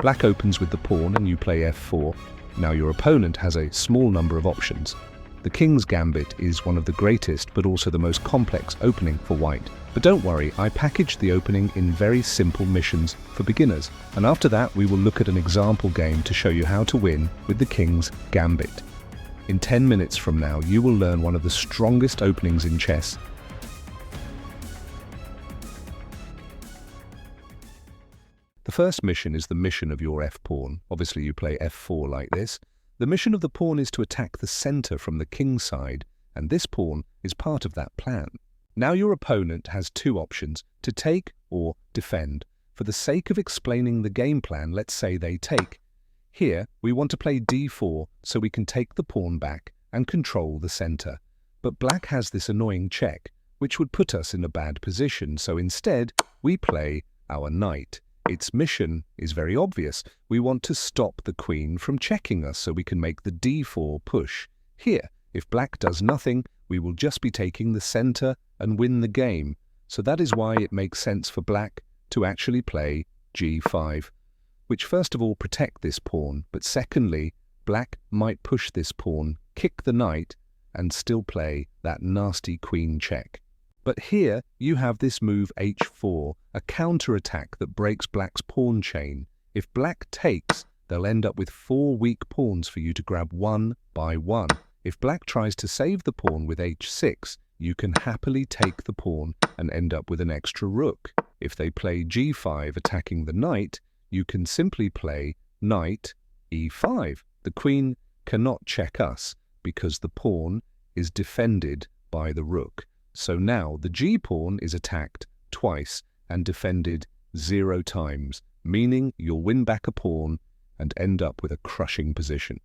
Black opens with the pawn and you play f4. Now your opponent has a small number of options. The King's Gambit is one of the greatest but also the most complex opening for white. But don't worry, I packaged the opening in very simple missions for beginners, and after that we will look at an example game to show you how to win with the King's Gambit. In 10 minutes from now you will learn one of the strongest openings in chess. The first mission is the mission of your f-pawn. Obviously you play f4 like this. The mission of the pawn is to attack the center from the kingside, and this pawn is part of that plan. Now your opponent has two options, to take or defend. For the sake of explaining the game plan, let's say they take. Here, we want to play d4 so we can take the pawn back and control the center. But black has this annoying check, which would put us in a bad position, so instead we play our knight. Its mission is very obvious. We want to stop the queen from checking us so we can make the d4 push. Here, if black does nothing, we will just be taking the center and win the game. So that is why it makes sense for black to actually play g5, which first of all protect this pawn, but secondly, black might push this pawn, kick the knight, and still play that nasty queen check. But here you have this move h4, a counter-attack that breaks black's pawn chain. If black takes, they'll end up with 4 weak pawns for you to grab one by one. If black tries to save the pawn with h6, you can happily take the pawn and end up with an extra rook. If they play g5 attacking the knight, you can simply play knight e5. The queen cannot check us because the pawn is defended by the rook. So now the g-pawn is attacked twice and defended 0 times, meaning you'll win back a pawn and end up with a crushing position.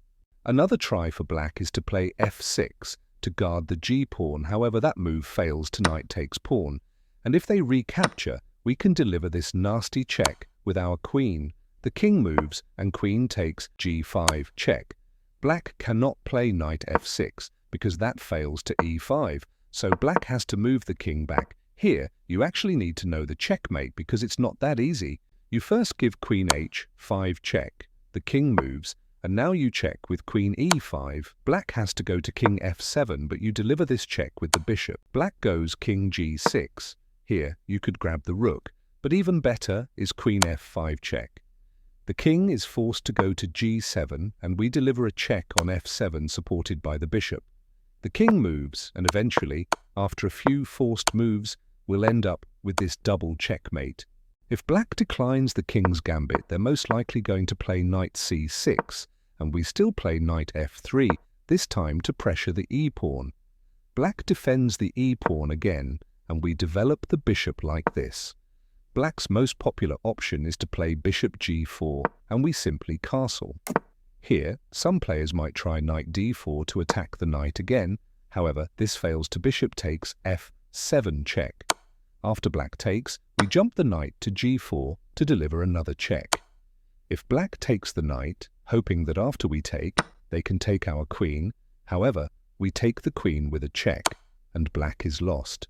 Another try for black is to play f6 to guard the g-pawn. However, that move fails to knight takes pawn. And if they recapture, we can deliver this nasty check with our queen. The king moves and queen takes g5 check. Black cannot play knight f6 because that fails to e5. So black has to move the king back. Here, you actually need to know the checkmate because it's not that easy. You first give queen h5 check. The king moves, and now you check with queen e5. Black has to go to king f7, but you deliver this check with the bishop. Black goes king g6. Here, you could grab the rook, but even better is queen f5 check. The king is forced to go to g7, and we deliver a check on f7 supported by the bishop. The king moves, and eventually, after a few forced moves, we'll end up with this double checkmate. If black declines the King's Gambit, they're most likely going to play knight c6, and we still play knight f3, this time to pressure the e-pawn. Black defends the e-pawn again, and we develop the bishop like this. Black's most popular option is to play bishop g4, and we simply castle. Here, some players might try knight d4 to attack the knight again. However, this fails to bishop takes f7 check. After black takes, we jump the knight to g4 to deliver another check. If black takes the knight, hoping that after we take, they can take our queen, however, we take the queen with a check, and black is lost.